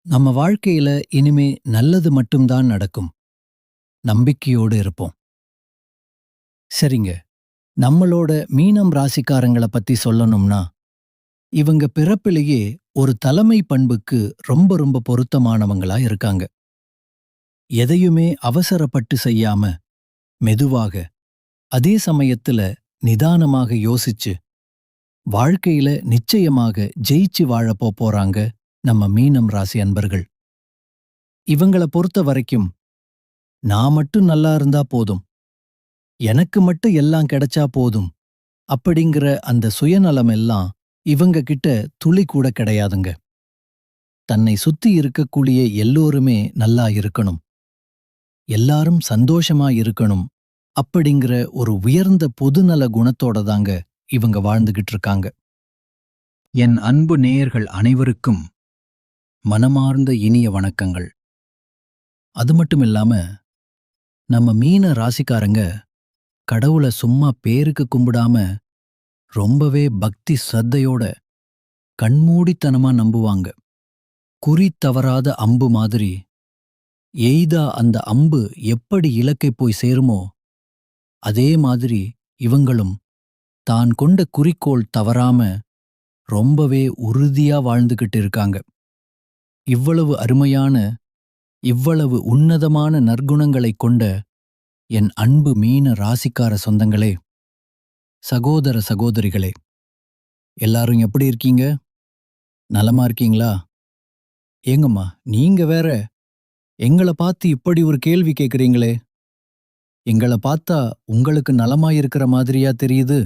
நம்ம வாழ்க்கையில இனிமே நல்லது மட்டும்தான் நடக்கும். நம்பிக்கையோடு இருப்போம். சரிங்க. நம்மளோட மீனம் ராசிக்காரங்கள பத்தி சொல்லணும்னா, இவங்க பிறப்பிலேயே ஒரு தலைமை பண்புக்கு ரொம்ப ரொம்ப பொருத்தமானவங்களா இருக்காங்க. எதையுமே அவசரப்பட்டு செய்யாம, மெதுவாக, அதே சமயத்துல நிதானமாக யோசிச்சு, வாழ்க்கையில நிச்சயமாக ஜெயிச்சு வாழப்போ போறாங்க நம்ம மீனம் ராசி அன்பர்கள். இவங்கள பொறுத்த வரைக்கும், நான் மட்டும் நல்லா இருந்தா போதும். எனக்கு மட்டும் எல்லாம் கிடைச்சா போதும் அப்படிங்கிற அந்த சுயநலம் எல்லாம் இவங்க கிட்ட துளி கூட கிடையாதுங்க. தன்னை சுத்தி இருக்கக்கூடிய எல்லோருமே நல்லா இருக்கணும், எல்லாரும் சந்தோஷமா இருக்கணும் அப்படிங்கிற ஒரு உயர்ந்த பொதுநல குணத்தோட தாங்க இவங்க வாழ்ந்துகிட்டு இருக்காங்க. என் அன்பு நேயர்கள் அனைவருக்கும் மனமார்ந்த இனிய வணக்கங்கள். அது மட்டும் இல்லாம நம்ம மீன ராசிக்காரங்க கடவுளை சும்மா பேருக்கு கும்பிடாம ரொம்பவே பக்தி ஸ்ரத்தையோட கண்மூடித்தனமா நம்புவாங்க. குறி தவறாத அம்பு மாதிரி எய்தா அந்த அம்பு எப்படி இலக்கை போய் சேருமோ அதே மாதிரி இவங்களும் தான் கொண்ட குறிக்கோள் தவறாம ரொம்பவே உறுதியா வாழ்ந்துகிட்டு இருக்காங்க. இவ்வளவு அருமையான, இவ்வளவு உன்னதமான நற்குணங்களைக் கொண்ட என் அன்பு மீன ராசிக்கார சொந்தங்களே, சகோதர சகோதரிகளே, எல்லாரும் எப்படி இருக்கீங்க? நலமா இருக்கீங்களா? ஏங்கம்மா, நீங்க வேற எங்கள பார்த்து இப்படி ஒரு கேள்வி கேக்குறீங்களே? எங்கள பார்த்தா உங்களுக்கு நலமாயிருக்கிற மாதிரியா தெரியுது?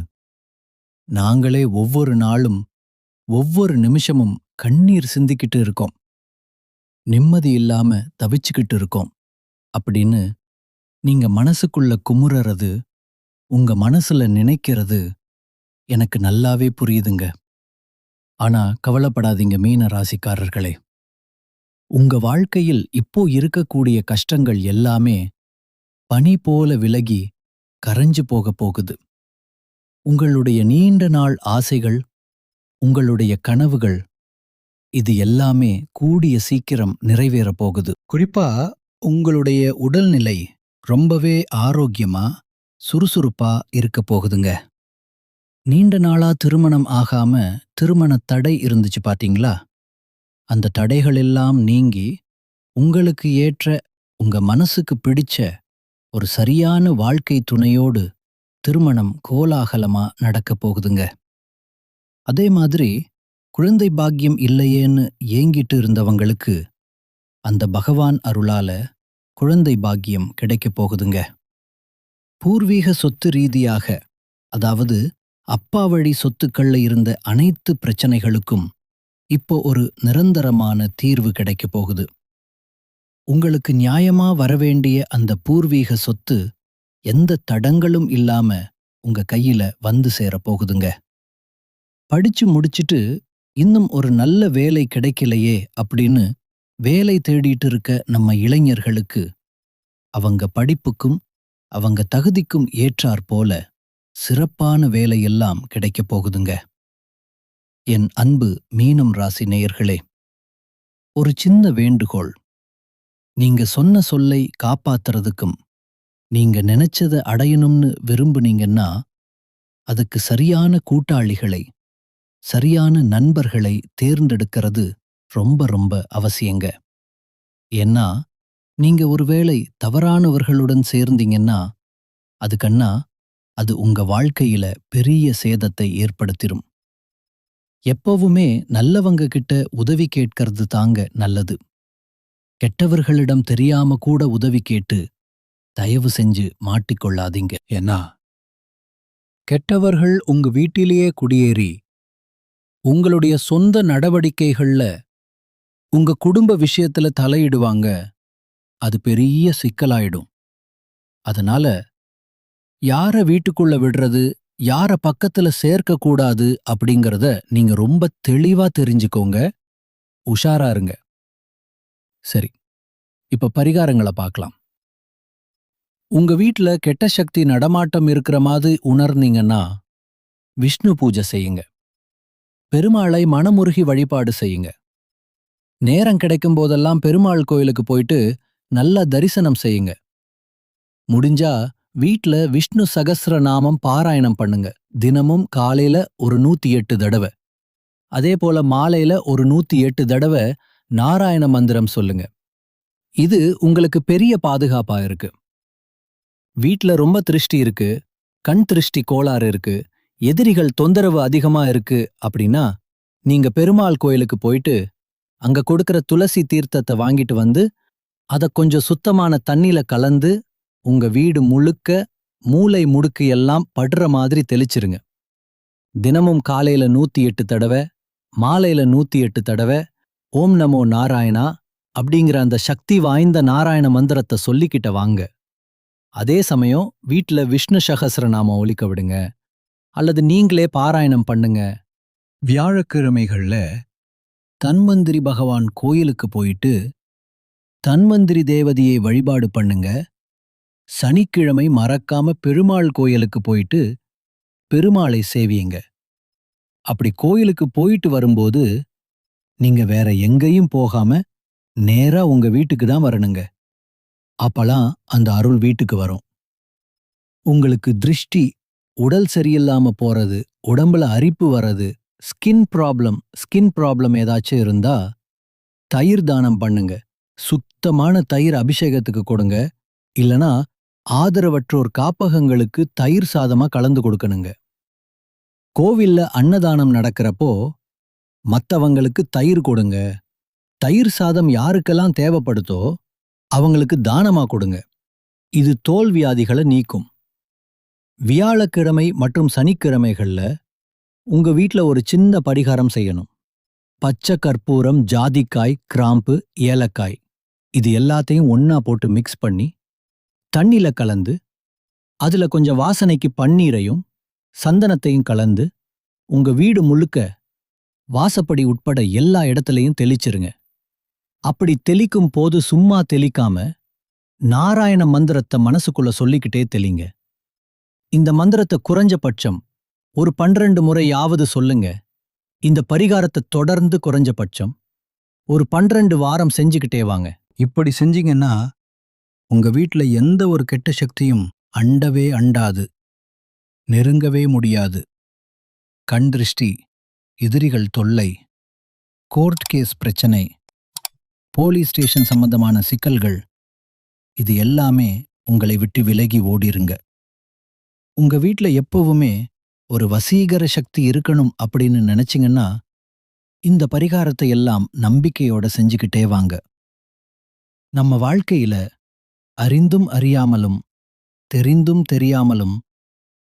நாங்களே ஒவ்வொரு நாளும், ஒவ்வொரு நிமிஷமும் கண்ணீர் சிந்திக்கிட்டு இருக்கோம். நிம்மதி இல்லாம தவிச்சுக்கிட்டு இருக்கோம். அப்படின்னு நீங்க மனசுக்குள்ள குமுறறது, உங்க மனசுல நினைக்கிறது எனக்கு நல்லாவே புரியுதுங்க. ஆனா கவலைப்படாதீங்க மீன ராசிக்காரர்களே. உங்க வாழ்க்கையில் இப்போ இருக்கக்கூடிய கஷ்டங்கள் எல்லாமே பனி போல விலகி கரைஞ்சு போகப் போகுது. உங்களுடைய நீண்ட நாள் ஆசைகள், உங்களுடைய கனவுகள், இது எல்லாமே கூடிய சீக்கிரம் நிறைவேறப் போகுது. குறிப்பா உங்களுடைய உடல்நிலை ரொம்பவே ஆரோக்கியமா, சுறுசுறுப்பா இருக்கப் போகுதுங்க. நீண்ட நாளா திருமணம் ஆகாம திருமண தடை இருந்துச்சு பாத்தீங்களா? அந்த தடைகள் எல்லாம் நீங்கி உங்களுக்கு ஏற்ற, உங்க மனசுக்கு பிடிச்ச ஒரு சரியான வாழ்க்கை துணையோடு திருமணம் கோலாகலமா நடக்கப் போகுதுங்க. அதே மாதிரி குழந்தை பாக்கியம் இல்லையேன்னு ஏங்கிட்டு இருந்தவங்களுக்கு அந்த பகவான் அருளால குழந்தை பாக்கியம் கிடைக்கப் போகுதுங்க. பூர்வீக சொத்து ரீதியாக, அதாவது அப்பா வழி சொத்துக்கள்ல இருந்த அனைத்து பிரச்சனைகளுக்கும் இப்போ ஒரு நிரந்தரமான தீர்வு கிடைக்கப் போகுது. உங்களுக்கு நியாயமா வரவேண்டிய அந்த பூர்வீக சொத்து எந்த தடங்களும் இல்லாம உங்க கையில வந்து சேரப் போகுதுங்க. படிச்சு முடிச்சிட்டு இன்னும் ஒரு நல்ல வேலை கிடைக்கலையே அப்படின்னு வேலை தேடிட்டு இருக்க நம்ம இளைஞர்களுக்கு அவங்க படிப்புக்கும் அவங்க தகுதிக்கும் ஏற்றாற் போல சிறப்பான வேலையெல்லாம் கிடைக்கப் போகுதுங்க. என் அன்பு மீனம் ராசி நேயர்களே, ஒரு சின்ன வேண்டுகோள். நீங்க சொன்ன சொல்லை காப்பாத்துறதுக்கும், நீங்க நினைச்சத அடையணும்னு விரும்புனீங்கன்னா, அதுக்கு சரியான கூட்டாளிகளை, சரியான நண்பர்களை தேர்ந்தெடுக்கிறது ரொம்ப ரொம்ப அவசியங்க. ஏன்னா, நீங்க ஒருவேளை தவறானவர்களுடன் சேர்ந்தீங்கன்னா, அது உங்க வாழ்க்கையில பெரிய சேதத்தை ஏற்படுத்திரும். எப்பவுமே நல்லவங்க கிட்ட உதவி கேட்கறது தாங்க நல்லது. கெட்டவர்களிடம் தெரியாம கூட உதவி கேட்டு தயவு செஞ்சு மாட்டிக்கொள்ளாதீங்க. ஏன்னா கெட்டவர்கள் உங்க வீட்டிலேயே குடியேறி உங்களுடைய சொந்த நடவடிக்கைகள்ல உங்க குடும்ப விஷயத்துல தலையிடுவாங்க. அது பெரிய சிக்கலாயிடும். அதனால யார வீட்டுக்குள்ள விடுறது, யார பக்கத்துல சேர்க்க கூடாது அப்படிங்கறத நீங்க ரொம்ப தெளிவா தெரிஞ்சுக்கோங்க. உஷாரா இருங்க. சரி, இப்ப பரிகாரங்கள பார்க்கலாம். உங்க வீட்ல கெட்ட சக்தி நடமாட்டம் இருக்கிற மாதிரி உணர்ந்தீங்கன்னா விஷ்ணு பூஜை செய்யுங்க. பெருமாளை மனமுருகி வழிபாடு செய்யுங்க. நேரம் கிடைக்கும் போதெல்லாம் பெருமாள் கோயிலுக்கு போயிட்டு நல்லா தரிசனம் செய்யுங்க. முடிஞ்சா வீட்ல விஷ்ணு சகஸ்ரநாமம் பாராயணம் பண்ணுங்க. தினமும் காலையில ஒரு 108 தடவை. அதே போல மாலையில ஒரு 108 தடவை நாராயண மந்திரம் சொல்லுங்க. இது உங்களுக்கு பெரிய பாதுகாப்பா இருக்கு. வீட்ல ரொம்ப திருஷ்டி இருக்கு, கண் திருஷ்டி கோளாறு இருக்கு, எதிரிகள் தொந்தரவு அதிகமா இருக்கு அப்படின்னா, நீங்க பெருமாள் கோயிலுக்கு போயிட்டு அங்க கொடுக்கிற துளசி தீர்த்தத்தை வாங்கிட்டு வந்து அத கொஞ்சம் சுத்தமான தண்ணில கலந்து உங்க வீடு முழுக்க மூலை முடுக்கு எல்லாம் படுற மாதிரி தெளிச்சிருங்க. தினமும் காலையில 108 தடவை, மாலையில 108 தடவை ஓம் நமோ நாராயணா அப்படிங்கிற அந்த சக்தி வாய்ந்த நாராயண மந்திரத்தை சொல்லிக்கிட்ட வாங்க. அதே சமயம் வீட்ல விஷ்ணு சகஸ்ரநாமம் ஒலிக்க விடுங்க, அல்லது நீங்களே பாராயணம் பண்ணுங்க. வியாழக்கிழமைகள்ல தன்வந்திரி பகவான் கோயிலுக்கு போயிட்டு தன்வந்திரி தேவதையை வழிபாடு பண்ணுங்க. சனிக்கிழமை மறக்காம பெருமாள் கோயிலுக்கு போயிட்டு பெருமாளை சேவியுங்க. அப்படி கோயிலுக்கு போயிட்டு வரும்போது நீங்க வேற எங்கேயும் போகாம நேரா உங்க வீட்டுக்கு தான் வரணுங்க. அப்பலாம் அந்த அருள் வீட்டுக்கு வரும். உங்களுக்கு திருஷ்டி, உடல் சரியில்லாம போறது, உடம்புல அரிப்பு வர்றது, ஸ்கின் ப்ராப்ளம் ஏதாச்சும் இருந்தா தயிர் தானம் பண்ணுங்க. சுத்தமான தயிர் அபிஷேகத்துக்கு கொடுங்க. இல்லனா ஆதரவற்றோர் காப்பகங்களுக்கு தயிர் சாதமா கலந்து கொடுக்கணுங்க. கோவில்ல அன்னதானம் நடக்கிறப்போ மத்தவங்களுக்கு தயிர் கொடுங்க. தயிர் சாதம் யாருக்கெல்லாம் தேவைப்படுதோ அவங்களுக்கு தானமா கொடுங்க. இது தோல் வியாதிகளை நீக்கும். வியாழக்கிழமை மற்றும் சனிக்கிழமைகள்ல உங்க வீட்ல ஒரு சின்ன பரிகாரம் செய்யணும். பச்சை கற்பூரம், ஜாதிக்காய், கிராம்பு, ஏலக்காய் இது எல்லாத்தையும் ஒண்ணா போட்டு மிக்ஸ் பண்ணி தண்ணில கலந்து அதுல கொஞ்சம் வாசனைக்கு பன்னீரையும் சந்தனத்தையும் கலந்து உங்க வீடு முழுக்க வாசப்படி உட்பட எல்லா இடத்துலையும் தெளிச்சிருங்க. அப்படி தெளிக்கும் போது சும்மா தெளிக்காம நாராயண மந்திரத்தை மனசுக்குள்ள சொல்லிக்கிட்டே தெளிங்க. இந்த மந்திரத்தை குறைஞ்சபட்சம் ஒரு 12 முறையாவது சொல்லுங்க. இந்த பரிகாரத்தை தொடர்ந்து குறைஞ்சபட்சம் ஒரு 12 வாரம் செஞ்சுக்கிட்டே வாங்க. இப்படி செஞ்சீங்கன்னா உங்க வீட்ல எந்த ஒரு கெட்ட சக்தியும் அண்டவே அண்டாது, நெருங்கவே முடியாது. கண் திருஷ்டி, எதிரிகள் தொல்லை, கோர்ட் கேஸ் பிரச்சனை, போலீஸ் ஸ்டேஷன் சம்பந்தமான சிக்கல்கள் இது எல்லாமே உங்களை விட்டு விலகி ஓடிருங்க. உங்க வீட்ல எப்பவுமே ஒரு வசீகர சக்தி இருக்கணும் அப்படின்னு நினைச்சிங்கன்னா இந்த பரிகாரத்தை எல்லாம் நம்பிக்கையோட செஞ்சுக்கிட்டே வாங்க. நம்ம வாழ்க்கையில அறிந்தும் அறியாமலும் தெரிந்தும் தெரியாமலும்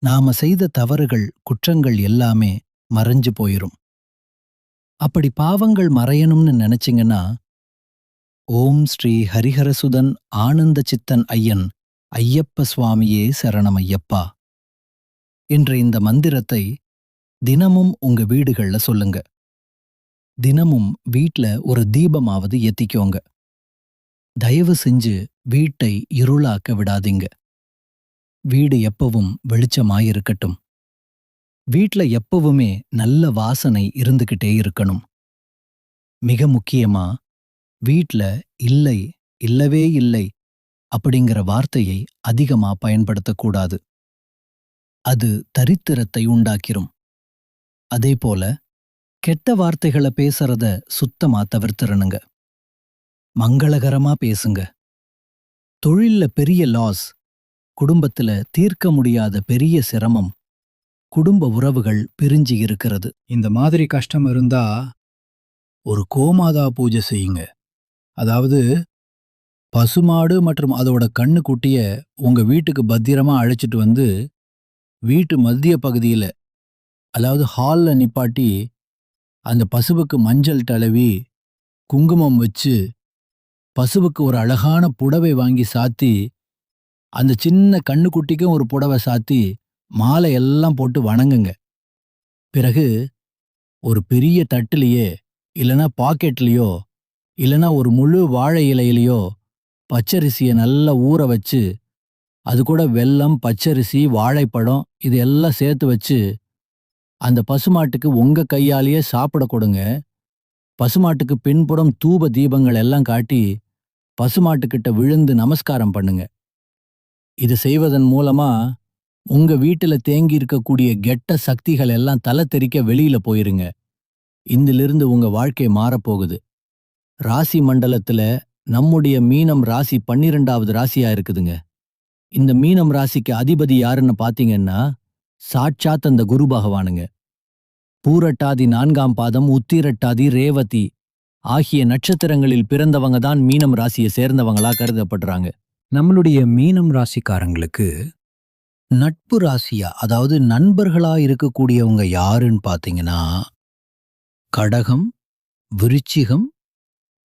நாம செய்த தவறுகள், குற்றங்கள் எல்லாமே மறைஞ்சு போயிரும். அப்படி பாவங்கள் மறையணும்னு நினைச்சிங்கன்னா ஓம் ஸ்ரீ ஹரிஹரசுதன் ஆனந்த சித்தன் ஐயன் ஐயப்ப சுவாமியே சரணமையப்பா என்ற இந்த மந்திரத்தை தினமும் உங்க வீடுகள்ல சொல்லுங்க. தினமும் வீட்ல ஒரு தீபமாவது ஏத்திக்கோங்க. தயவு செஞ்சு வீட்டை இருளாக்க விடாதீங்க. வீடு எப்பவும் வெளிச்சமாயிருக்கட்டும். வீட்ல எப்பவுமே நல்ல வாசனை இருந்துகிட்டே இருக்கணும். மிக முக்கியமா வீட்ல இல்லை, இல்லவே இல்லை அப்படிங்கிற வார்த்தையை அதிகமா பயன்படுத்தக்கூடாது. அது தரித்திரத்தை உண்டாக்கிரும். அதேபோல கெட்ட வார்த்தைகளை பேசுறத சுத்தமா தவிர்த்திரணுங்க. மங்களகரமா பேசுங்க. தொழில்ல பெரிய லாஸ், குடும்பத்துல தீர்க்க முடியாத பெரிய சிரமம், குடும்ப உறவுகள் பிரிஞ்சு இருக்கிறது, இந்த மாதிரி கஷ்டம் இருந்தா ஒரு கோமாதா பூஜை செய்யுங்க. அதாவது பசுமாடு மற்றும் அதோட கண்ணுக்குட்டிய உங்க வீட்டுக்கு பத்திரமா அழைச்சிட்டு வந்து வீட்டு மத்திய பகுதியில, அதாவது ஹால்ல நிப்பாட்டி அந்த பசுவுக்கு மஞ்சள் தடவி குங்குமம் வச்சு பசுவுக்கு ஒரு அழகான புடவை வாங்கி சாத்தி, அந்த சின்ன கண்ணுக்குட்டிக்கும் ஒரு புடவை சாத்தி மாலை எல்லாம் போட்டு வணங்குங்க. பிறகு ஒரு பெரிய தட்டுலயே இல்லனா பாக்கெட்லயோ இல்லனா ஒரு முழு வாழை இலையிலையோ பச்சரிசியை நல்லா ஊற வச்சு அது கூட வெல்லம், பச்சரிசி, வாழைப்பழம் இது எல்லாம் சேர்த்து வச்சு அந்த பசுமாட்டுக்கு உங்க கையாலேயே சாப்பிட கொடுங்க. பசுமாட்டுக்கு பின்புறம் தூப தீபங்கள் எல்லாம் காட்டி பசுமாட்டுக்கிட்ட விழுந்து நமஸ்காரம் பண்ணுங்க. இது செய்வதன் மூலமா உங்க வீட்டுல தேங்கி இருக்கக்கூடிய கெட்ட சக்திகள் எல்லாம் தலை தெறிக்க வெளியில போயிருங்க. இந்திலிருந்து உங்க வாழ்க்கை மாறப்போகுது. ராசி மண்டலத்துல நம்முடைய மீனம் ராசி 12வது ராசியா இருக்குதுங்க. இந்த மீனம் ராசிக்கு அதிபதி யாருன்னு பாத்தீங்கன்னா சாட்சாத் அந்த குரு பகவானுங்க. பூரட்டாதி 4ஆம் பாதம், உத்திரட்டாதி, ரேவதி ஆகிய நட்சத்திரங்களில் பிறந்தவங்க தான் மீனம் ராசியை சேர்ந்தவங்களா கருதப்படுறாங்க. நம்மளுடைய மீனம் ராசிக்காரங்களுக்கு நட்பு ராசியா, அதாவது நண்பர்களா இருக்கக்கூடியவங்க யாருன்னு பாத்தீங்கன்னா கடகம், விருச்சிகம்,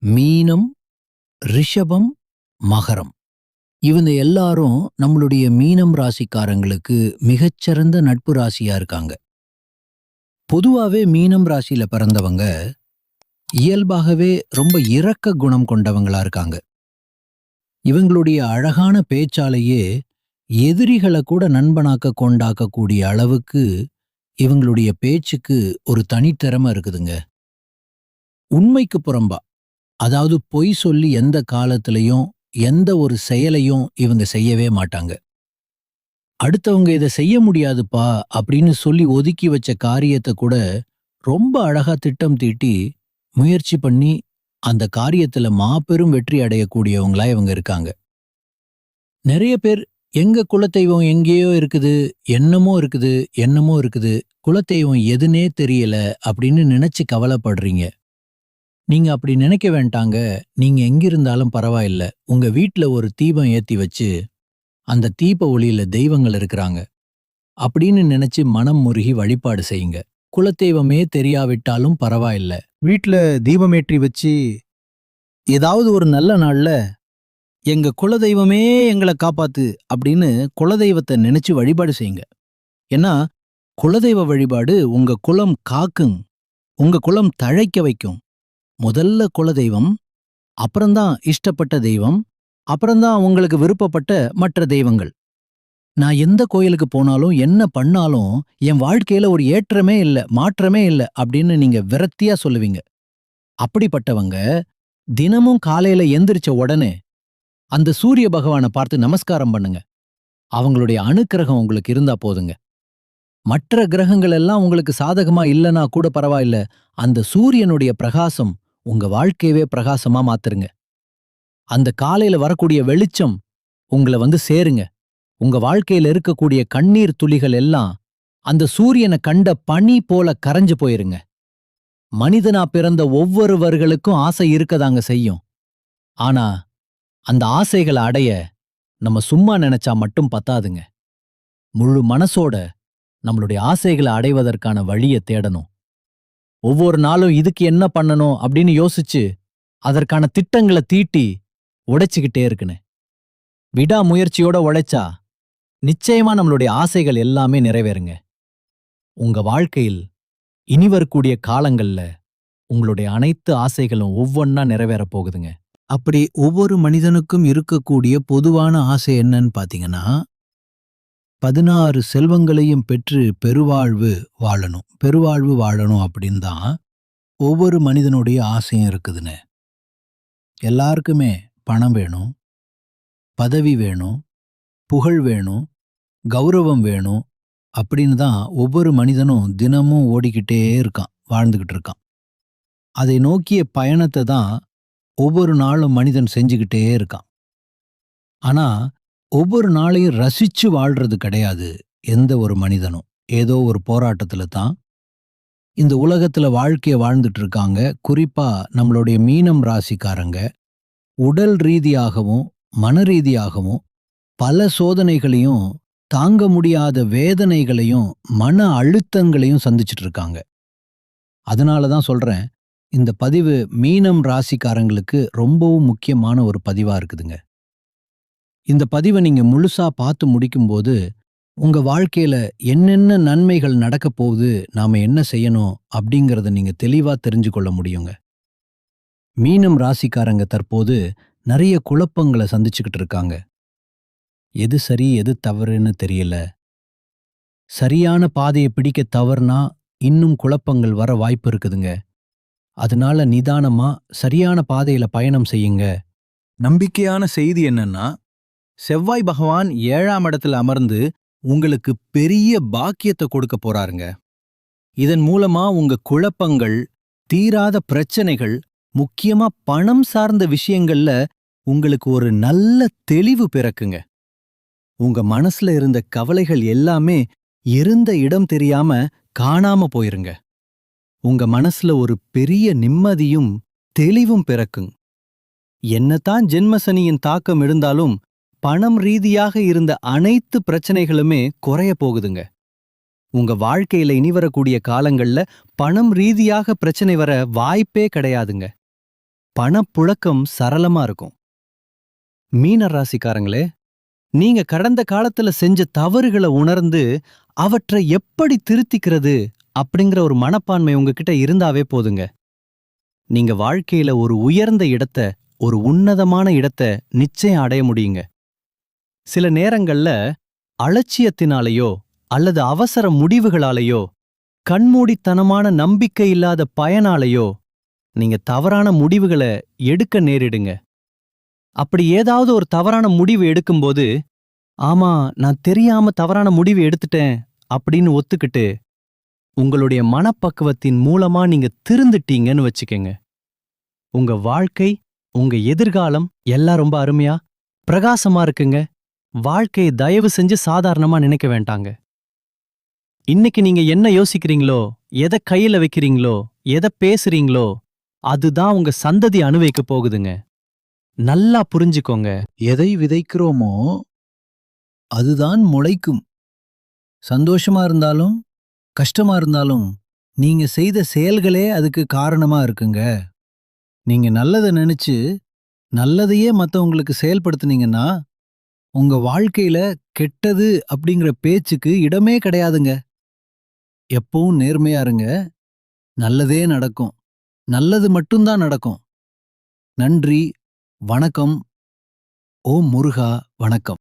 மீனம், ரிஷபம், மகரம். இவங்க எல்லாரும் நம்மளுடைய மீனம் ராசிக்காரங்களுக்கு மிகச்சிறந்த நட்பு ராசியா இருக்காங்க. பொதுவாவே மீனம் ராசியில பிறந்தவங்க இயல்பாகவே ரொம்ப இரக்க குணம் கொண்டவங்களா இருக்காங்க. இவங்களுடைய அழகான பேச்சாலேயே எதிரிகளை கூட நண்பனாக்க கொண்டாக்கக்கூடிய அளவுக்கு இவங்களுடைய பேச்சுக்கு ஒரு தனித்திறமை இருக்குதுங்க. உண்மைக்கு புறம்பா, அதாவது பொய் சொல்லி எந்த காலத்திலையும் எந்த ஒரு செயலையும் இவங்க செய்யவே மாட்டாங்க. அடுத்தவங்க இதை செய்ய முடியாதுப்பா அப்படின்னு சொல்லி ஒதுக்கி வச்ச காரியத்தை கூட ரொம்ப அழகா திட்டம் தீட்டி முயற்சி பண்ணி அந்த காரியத்துல மாபெரும் வெற்றி அடையக்கூடியவங்களா இவங்க இருக்காங்க. நிறைய பேர் எங்க குலதெய்வம் எங்கேயோ இருக்குது, என்னமோ இருக்குது, என்னமோ இருக்குது, குலதெய்வம் எதுனே தெரியல அப்படின்னு நினைச்சு கவலைப்படுறீங்க. நீங்க அப்படி நினைக்க வேண்டாங்க. நீங்க எங்கிருந்தாலும் பரவாயில்ல. உங்க வீட்ல ஒரு தீபம் ஏத்தி வச்சு அந்த தீப ஒளியில தெய்வங்கள் இருக்கிறாங்க அப்படின்னு நினைச்சு மனம் முருகி வழிபாடு செய்யுங்க. குலதெய்வமே தெரியாவிட்டாலும் பரவாயில்ல. வீட்ல தீபமேற்றி வச்சு ஏதாவது ஒரு நல்ல நாள்ல எங்க குலதெய்வமே எங்களை காப்பாத்து அப்படின்னு குலதெய்வத்தை நினைச்சு வழிபாடு செய்யுங்க. ஏன்னா குலதெய்வ வழிபாடு உங்க குலம் காக்குங், உங்க குலம் தழைக்க வைக்கும். முதல்ல குலதெய்வம், அப்புறம்தான் இஷ்டப்பட்ட தெய்வம், அப்புறம்தான் உங்களுக்கு விருப்பப்பட்ட மற்ற தெய்வங்கள். நான் எந்த கோயிலுக்கு போனாலும் என்ன பண்ணாலும் என் வாழ்க்கையில ஒரு ஏற்றமே இல்ல, மாற்றமே இல்ல அப்படின்னு நீங்க விரக்தியா சொல்லுவீங்க. அப்படிப்பட்டவங்க தினமும் காலையில எந்திரிச்ச உடனே அந்த சூரிய பகவானை பார்த்து நமஸ்காரம் பண்ணுங்க. அவங்களுடைய அனுக்கிரகம் உங்களுக்கு இருந்தா போதுங்க. மற்ற கிரகங்கள் எல்லாம் உங்களுக்கு சாதகமா இல்லனா கூட பரவாயில்ல. அந்த சூரியனுடைய பிரகாசம் உங்க வாழ்க்கையவே பிரகாசமா மாத்துருங்க. அந்த காலையில வரக்கூடிய வெளிச்சம் உங்களை வந்து சேருங்க. உங்க வாழ்க்கையில இருக்கக்கூடிய கண்ணீர் துளிகள் எல்லாம் அந்த சூரியனை கண்ட பனி போல கரைஞ்சு போயிருங்க. மனிதனா பிறந்த ஒவ்வொருவர்களுக்கும் ஆசை இருக்கதாங்க செய்யும். ஆனா அந்த ஆசைகளை அடைய நம்ம சும்மா நினைச்சா மட்டும் பத்தாதுங்க. முழு மனசோட நம்மளுடைய ஆசைகளை அடைவதற்கான வழியை தேடணும். ஒவ்வொரு நாளும் இதுக்கு என்ன பண்ணணும் அப்படின்னு யோசிச்சு அதற்கான திட்டங்களை தீட்டி உடைச்சுக்கிட்டே இருக்குன்னு. விடாமுயற்சியோட உழைச்சா நிச்சயமா நம்மளுடைய ஆசைகள் எல்லாமே நிறைவேறுங்க. உங்க வாழ்க்கையில் இனி வரக்கூடிய காலங்கள்ல உங்களுடைய அனைத்து ஆசைகளும் ஒவ்வொன்னா நிறைவேறப் போகுதுங்க. அப்படி ஒவ்வொரு மனிதனுக்கும் இருக்கக்கூடிய பொதுவான ஆசை என்னன்னு பாத்தீங்கன்னா 16 செல்வங்களையும் பெற்று பெருவாழ்வு வாழணும், பெருவாழ்வு வாழணும் அப்படின்னு தான் ஒவ்வொரு மனிதனுடைய ஆசையும் இருக்குதுன்னு. எல்லாருக்குமே பணம் வேணும், பதவி வேணும், புகழ் வேணும், கௌரவம் வேணும் அப்படின்னு தான் ஒவ்வொரு மனிதனும் தினமும் ஓடிக்கிட்டே இருக்கான், வாழ்ந்துகிட்டு இருக்கான். அதை நோக்கிய பயணத்தை தான் ஒவ்வொரு நாளும் மனிதன் செஞ்சுக்கிட்டே இருக்கான். ஆனா ஒவ்வொரு நாளையும் ரசிச்சு வாழ்றது கிடையாது எந்த ஒரு மனிதனும். ஏதோ ஒரு போராட்டத்துல தான் இந்த உலகத்துல வாழ்க்கைய வாழ்ந்துட்டு இருக்காங்க. குறிப்பா நம்மளுடைய மீனம் ராசிக்காரங்க உடல் ரீதியாகவும் மன ரீதியாகவும் பல சோதனைகளையும் தாங்க முடியாத வேதனைகளையும் மன அழுத்தங்களையும் சந்திச்சுட்டு இருக்காங்க. அதனாலதான் சொல்றேன், இந்த பதிவு மீனம் ராசிக்காரங்களுக்கு ரொம்பவும் முக்கியமான ஒரு பதிவா இருக்குதுங்க. இந்த பதிவை நீங்க முழுசா பார்த்து முடிக்கும்போது உங்க வாழ்க்கையில என்னென்ன நன்மைகள் நடக்க போகுது, நாம என்ன செய்யணும் அப்படிங்கறத நீங்க தெளிவா தெரிஞ்சு கொள்ள முடியுங்க. மீனம் ராசிக்காரங்க தற்போது நிறைய குழப்பங்களை சந்திச்சுக்கிட்டு இருக்காங்க. எது சரி எது தவறுன்னு தெரியல. சரியான பாதையை பிடிக்க தவறுனா இன்னும் குழப்பங்கள் வர வாய்ப்பு இருக்குதுங்க. அதனால நிதானமா சரியான பாதையில பயணம் செய்யுங்க. நம்பிக்கையான செய்தி என்னன்னா, செவ்வாய் பகவான் 7ஆம் இடத்துல அமர்ந்து உங்களுக்கு பெரிய பாக்கியத்தை கொடுக்க போறாருங்க. இதன் மூலமா உங்க குழப்பங்கள், தீராத பிரச்சனைகள், முக்கியமா பணம் சார்ந்த விஷயங்கள்ல உங்களுக்கு ஒரு நல்ல தெளிவு பிறக்குங்க. உங்க மனசுல இருந்த கவலைகள் எல்லாமே இருந்த இடம் தெரியாம காணாம போயிருங்க. உங்க மனசுல ஒரு பெரிய நிம்மதியும் தெளிவும் பிறக்குங். என்னதான் ஜென்மசனியின் தாக்கம் இருந்தாலும் பணம் ரீதியாக இருந்த அனைத்து பிரச்சனைகளுமே குறைய போகுதுங்க. உங்க வாழ்க்கையில இனி வரக்கூடிய காலங்கள்ல பணம் ரீதியாக பிரச்சனை வர வாய்ப்பே கிடையாதுங்க. பணப்புழக்கம் சரளமா இருக்கும். மீன ராசிக்காரங்களே, நீங்க கடந்த காலத்துல செஞ்ச தவறுகளை உணர்ந்து அவற்றை எப்படி திருத்திக்கிறது அப்படிங்கிற ஒரு மனப்பான்மை உங்ககிட்ட இருந்தாவே போதுங்க. நீங்க வாழ்க்கையில ஒரு உயர்ந்த இடத்தை, ஒரு உன்னதமான இடத்தை நிச்சயம் அடைய முடியுங்க. சில நேரங்கள்ல அலட்சியத்தினாலேயோ அல்லது அவசர முடிவுகளாலேயோ, கண்மூடித்தனமான நம்பிக்கை இல்லாத பயனாலேயோ நீங்க தவறான முடிவுகளை எடுக்க நேரிடுங்க. அப்படி ஏதாவது ஒரு தவறான முடிவு எடுக்கும்போது, ஆமா நான் தெரியாம தவறான முடிவு எடுத்துட்டேன் அப்படின்னு ஒத்துக்கிட்டு உங்களுடைய மனப்பக்குவத்தின் மூலமா நீங்க திருந்துட்டீங்கன்னு வச்சுக்கங்க. உங்க வாழ்க்கை, உங்க எதிர்காலம் எல்லாம் ரொம்ப அருமையா பிரகாசமா இருக்குங்க. வாழ்க்கையை தயவு செஞ்சு சாதாரணமா நினைக்க வேண்டாங்க. இன்னைக்கு நீங்க என்ன யோசிக்கிறீங்களோ, எதை கையில வைக்கிறீங்களோ, எதை பேசுறீங்களோ, அதுதான் உங்க சந்ததி அனுபவிக்க போகுதுங்க. நல்லா புரிஞ்சுக்கோங்க. எதை விதைக்கிறோமோ அதுதான் முளைக்கும். சந்தோஷமா இருந்தாலும் கஷ்டமா இருந்தாலும் நீங்க செய்த செயல்களே அதுக்கு காரணமா இருக்குங்க. நீங்க நல்லதை நினைச்சு நல்லதையே மத்தவங்களுக்கு செயல்படுத்துனீங்கன்னா உங்க வாழ்க்கையில கெட்டது அப்படிங்கிற பேச்சுக்கு இடமே கிடையாதுங்க. எப்பவும் நேர்மையா இருங்க. நல்லதே நடக்கும். நல்லது மட்டும்தான் நடக்கும். நன்றி. வணக்கம். ஓம் முருகா வணக்கம்.